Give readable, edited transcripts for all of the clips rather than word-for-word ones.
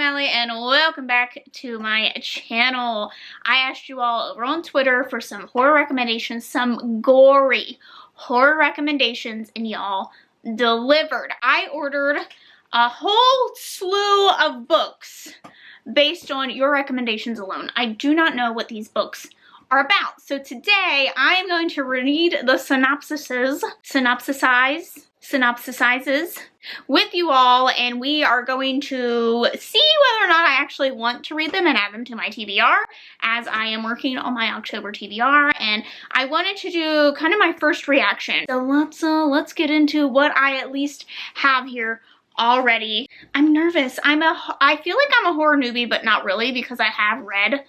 Allie and welcome back to my channel. I asked you all over on Twitter for some horror recommendations, some gory horror recommendations, and y'all delivered. I ordered a whole slew of books based on your recommendations alone. I do not know what these books are about. So today I am going to read the synopsises with you all, and we are going to see whether or not I actually want to read them and add them to my TBR, as I am working on my October TBR, and I wanted to do kind of my first reaction. So let's get into what I at least have here already. I'm nervous. I feel like I'm a horror newbie, but not really, because I have read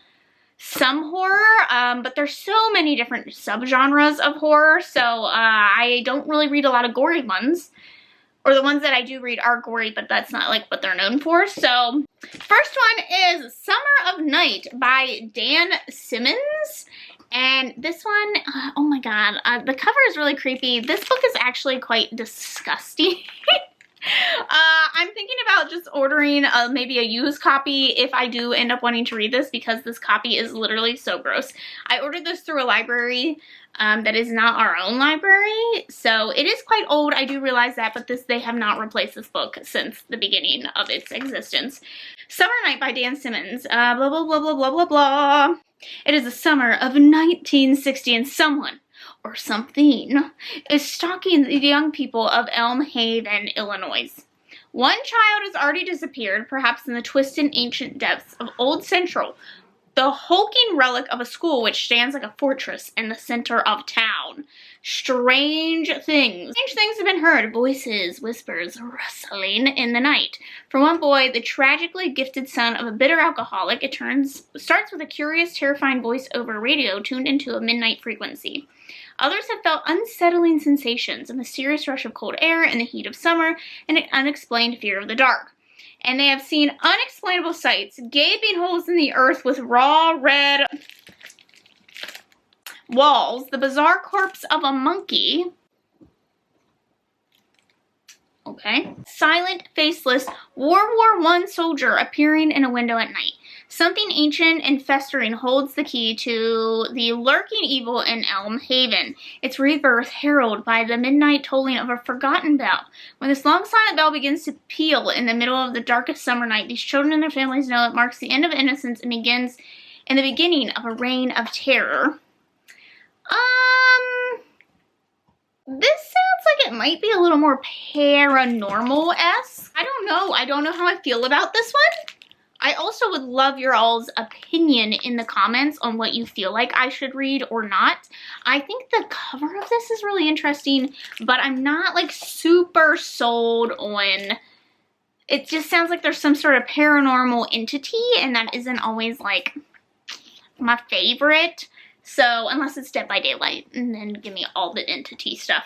some horror, but there's so many different subgenres of horror, so I don't really read a lot of gory ones, or the ones that I do read are gory, but that's not like what they're known for. So first one is Summer of Night by Dan Simmons, and this one, oh my god, the cover is really creepy. This book is actually quite disgusting. I'm thinking about just ordering maybe a used copy if I do end up wanting to read this, because this copy is literally so gross. I ordered this through a library that is not our own library, so it is quite old. I do realize that, but they have not replaced this book since the beginning of its existence. Summer Night by Dan Simmons. Blah, blah, blah, blah, blah, blah, blah. It is the summer of 1960, and someone or something is stalking the young people of Elm Haven, Illinois. One child has already disappeared, perhaps in the twisted ancient depths of Old Central, the hulking relic of a school which stands like a fortress in the center of town. Strange things have been heard, voices, whispers, rustling in the night. For one boy, the tragically gifted son of a bitter alcoholic, it starts with a curious, terrifying voice over radio tuned into a midnight frequency. Others have felt unsettling sensations, a mysterious rush of cold air in the heat of summer, and an unexplained fear of the dark. And they have seen unexplainable sights, gaping holes in the earth with raw red walls, the bizarre corpse of a monkey, silent, faceless World War I soldier appearing in a window at night. Something ancient and festering holds the key to the lurking evil in Elm Haven, its rebirth heralded by the midnight tolling of a forgotten bell. When this long silent bell begins to peal in the middle of the darkest summer night, these children and their families know it marks the end of innocence and begins in the beginning of a reign of terror. This sounds like it might be a little more paranormal-esque. I don't know. I don't know how I feel about this one. I also would love your all's opinion in the comments on what you feel like I should read or not. I think the cover of this is really interesting, but I'm not like super sold on. It just sounds like there's some sort of paranormal entity, and that isn't always like my favorite. So unless it's Dead by Daylight, and then give me all the entity stuff.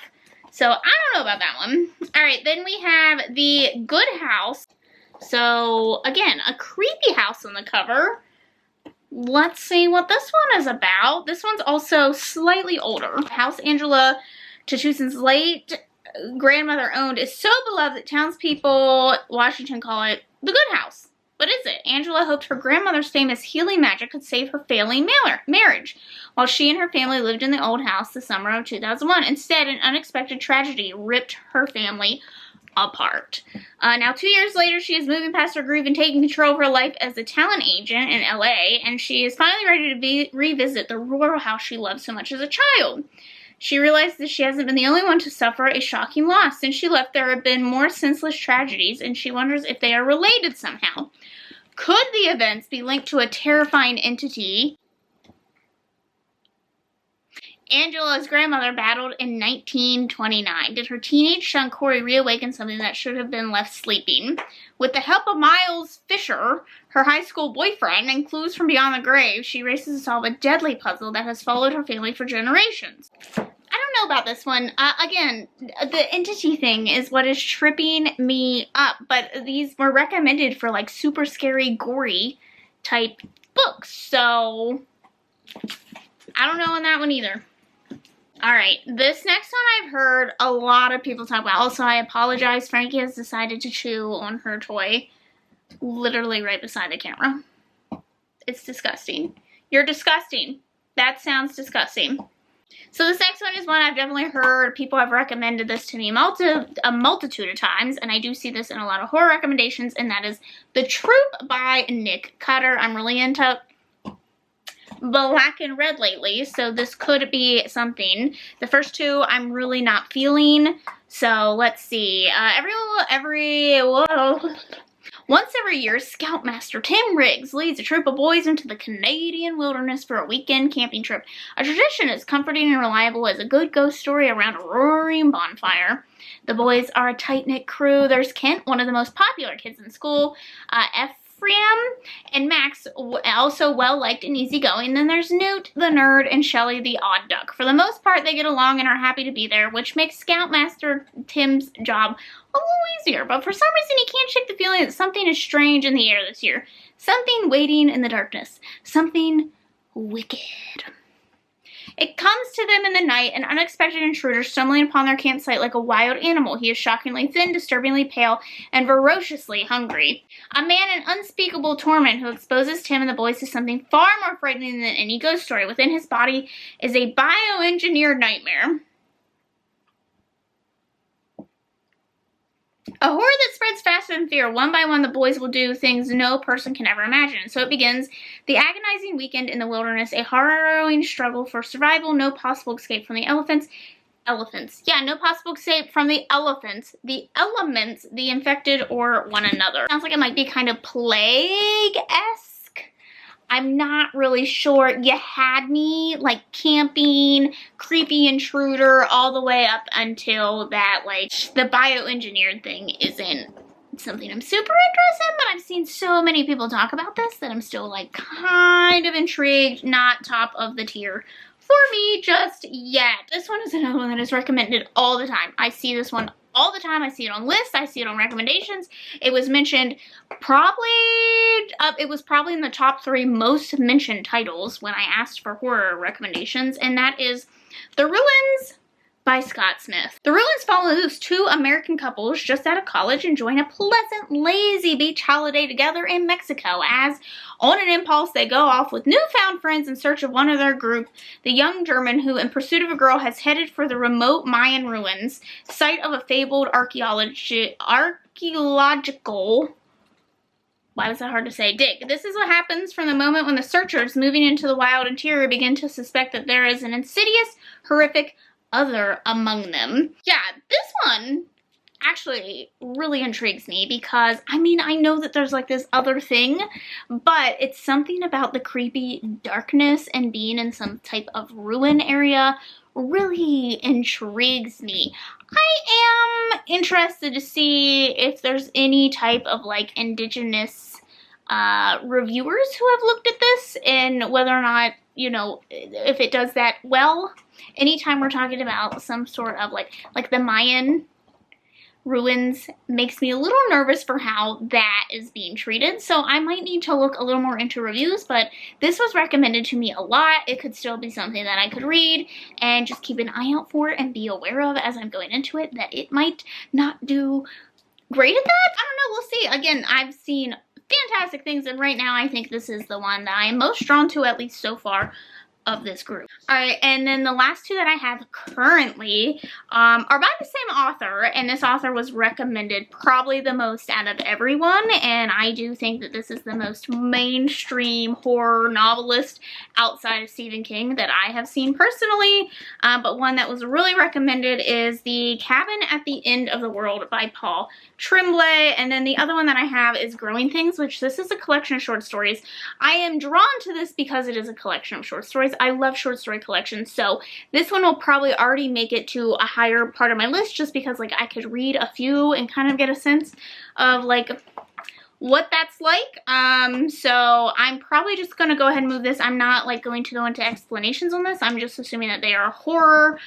So I don't know about that one. All right, then we have The Good House. So again, a creepy house on the cover. Let's see what this one is about. This one's also slightly older. The house Angela Tuchison's late grandmother owned is so beloved that townspeople Washington call it the Good House. What is it? Angela hoped her grandmother's famous healing magic could save her failing marriage, while she and her family lived in the old house the summer of 2001. Instead, an unexpected tragedy ripped her family apart. Now, 2 years later, she is moving past her grief and taking control of her life as a talent agent in LA, and she is finally ready to revisit the rural house she loved so much as a child. She realizes that she hasn't been the only one to suffer a shocking loss. Since she left, there have been more senseless tragedies, and she wonders if they are related somehow. Could the events be linked to a terrifying entity Angela's grandmother battled in 1929? Did her teenage son Corey reawaken something that should have been left sleeping? With the help of Miles Fisher, her high school boyfriend, and clues from beyond the grave, she races to solve a deadly puzzle that has followed her family for generations. I don't know about this one. Again, the entity thing is what is tripping me up, but these were recommended for like super scary, gory type books, so I don't know on that one either. Alright, this next one I've heard a lot of people talk about. Also, I apologize. Frankie has decided to chew on her toy literally right beside the camera. It's disgusting. You're disgusting. That sounds disgusting. So this next one is one I've definitely heard. People have recommended this to me a multitude of times, and I do see this in a lot of horror recommendations, and that is The Troop by Nick Cutter. I'm really into black and red lately, so this could be something. The first two I'm really not feeling, so let's see. Once every year, Scoutmaster Tim Riggs leads a troop of boys into the Canadian wilderness for a weekend camping trip. A tradition as comforting and reliable as a good ghost story around a roaring bonfire. The boys are a tight-knit crew. There's Kent, one of the most popular kids in school, Ephraim and Max, also well-liked and easygoing. Then there's Newt, the nerd, and Shelley, the odd duck. For the most part, they get along and are happy to be there, which makes Scoutmaster Tim's job a little easier. But for some reason, he can't shake the feeling that something is strange in the air this year. Something waiting in the darkness. Something wicked. It comes to them in the night, an unexpected intruder stumbling upon their campsite like a wild animal. He is shockingly thin, disturbingly pale, and ferociously hungry. A man in unspeakable torment who exposes Tim and the boys to something far more frightening than any ghost story. Within his body is a bioengineered nightmare. A horror that spreads faster than fear. One by one, the boys will do things no person can ever imagine. So it begins. The agonizing weekend in the wilderness, a harrowing struggle for survival, no possible escape from the elephants. Yeah, no possible escape from the elephants, the elements, the infected, or one another. Sounds like it might be kind of Plague-esque. I'm not really sure. You had me, like, camping, creepy intruder, all the way up until that, like, the bioengineered thing isn't something I'm super interested in, but I've seen so many people talk about this that I'm still, like, kind of intrigued. Not top of the tier for me just yet. This one is another one that is recommended all the time. I see this one all the time. I see it on lists. I see it on recommendations. It was mentioned it was probably in the top 3 most mentioned titles when I asked for horror recommendations, and that is The Ruins by Scott Smith. The Ruins follows 2 American couples just out of college enjoying a pleasant, lazy beach holiday together in Mexico as, on an impulse, they go off with newfound friends in search of one of their group, the young German who, in pursuit of a girl, has headed for the remote Mayan ruins, site of a fabled archaeological why was that hard to say? Dig. This is what happens from the moment when the searchers moving into the wild interior begin to suspect that there is an insidious, horrific other among them. Yeah, this one actually really intrigues me because, I mean, I know that there's like this other thing, but it's something about the creepy darkness and being in some type of ruin area really intrigues me. I am interested to see if there's any type of like indigenous reviewers who have looked at this and whether or not, you know, if it does that well. Anytime we're talking about some sort of like the Mayan ruins makes me a little nervous for how that is being treated. So I might need to look a little more into reviews, but this was recommended to me a lot. It could still be something that I could read and just keep an eye out for and be aware of as I'm going into it, that it might not do great at that. I don't know, we'll see. Again, I've seen fantastic things, and right now I think this is the one that I am most drawn to, at least so far, of this group. Alright, and then the last 2 that I have currently are by the same author, and this author was recommended probably the most out of everyone, and I do think that this is the most mainstream horror novelist outside of Stephen King that I have seen personally, but one that was really recommended is The Cabin at the End of the World by Paul Tremblay, and then the other one that I have is Growing Things, which this is a collection of short stories. I am drawn to this because it is a collection of short stories. I love short story collections, so this one will probably already make it to a higher part of my list just because like I could read a few and kind of get a sense of like what that's like. So I'm probably just going to go ahead and move this. I'm not like going to go into explanations on this. I'm just assuming that they are horror,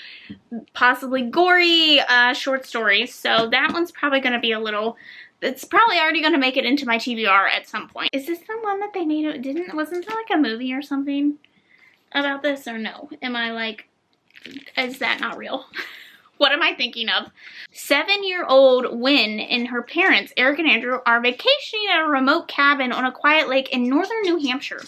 possibly gory short stories. So that one's probably going to be a little, it's probably already going to make it into my TBR at some point. Is this the one that they made? Wasn't there like a movie or something about this, or no? Am I like, is that not real? What am I thinking of? 7-year-old Wynn and her parents, Eric and Andrew, are vacationing at a remote cabin on a quiet lake in northern New Hampshire.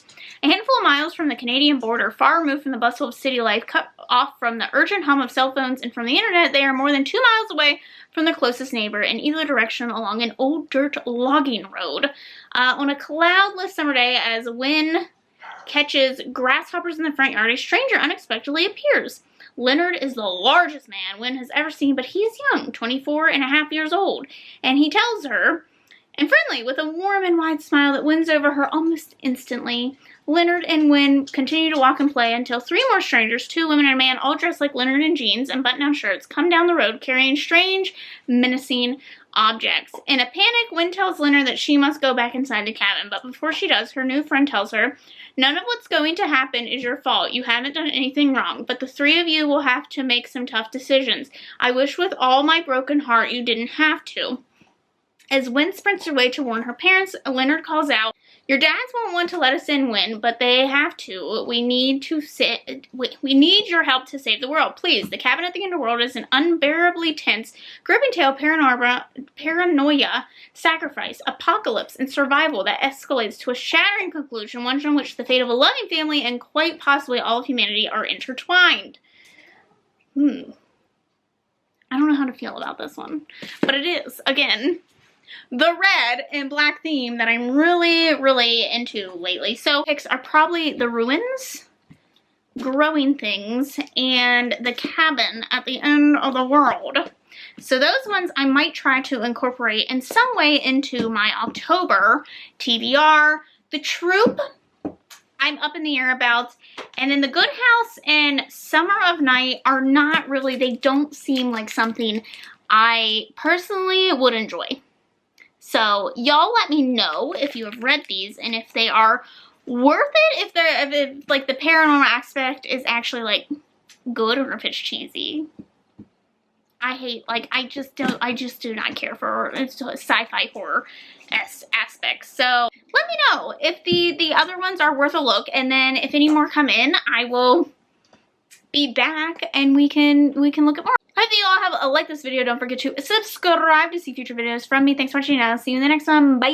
A handful of miles from the Canadian border, far removed from the bustle of city life, cut off from the urgent hum of cell phones and from the internet, they are more than 2 miles away from their closest neighbor in either direction along an old dirt logging road. On a cloudless summer day, as Wynn catches grasshoppers in the front yard, a stranger unexpectedly appears. Leonard is the largest man Wynn has ever seen, but he is young, 24 and a half years old, and he tells her, and friendly, with a warm and wide smile that wins over her almost instantly. Leonard and Wynn continue to walk and play until 3 more strangers, 2 women and a man, all dressed like Leonard in jeans and button-down shirts, come down the road carrying strange, menacing objects. In a panic, Wynn tells Leonard that she must go back inside the cabin, but before she does, her new friend tells her, "None of what's going to happen is your fault. You haven't done anything wrong, but the 3 of you will have to make some tough decisions. I wish with all my broken heart you didn't have to." As Wynn sprints away to warn her parents, Leonard calls out, "Your dads won't want to let us in, Wynn, but they have to. We need your help to save the world. Please, the cabin at the end of the world is an unbearably tense, gripping tale paranoia, sacrifice, apocalypse, and survival that escalates to a shattering conclusion, one in which the fate of a loving family and quite possibly all of humanity are intertwined." I don't know how to feel about this one, but it is, again, the red and black theme that I'm really into lately. So picks are probably the ruins, growing things, and the cabin at the end of the world. So those ones I might try to incorporate in some way into my October TBR. The Troop, I'm up in the air about, and then The Good House and Summer of Night are not really, they don't seem like something I personally would enjoy. So y'all let me know if you have read these and if they are worth it, if like the paranormal aspect is actually like good or if it's cheesy. I hate, like, I just do not care for sci-fi horror aspects. So let me know if the other ones are worth a look, and then if any more come in, I will be back and we can look at more. I hope that you all have liked this video. Don't forget to subscribe to see future videos from me. Thanks for watching. I'll see you in the next one. Bye.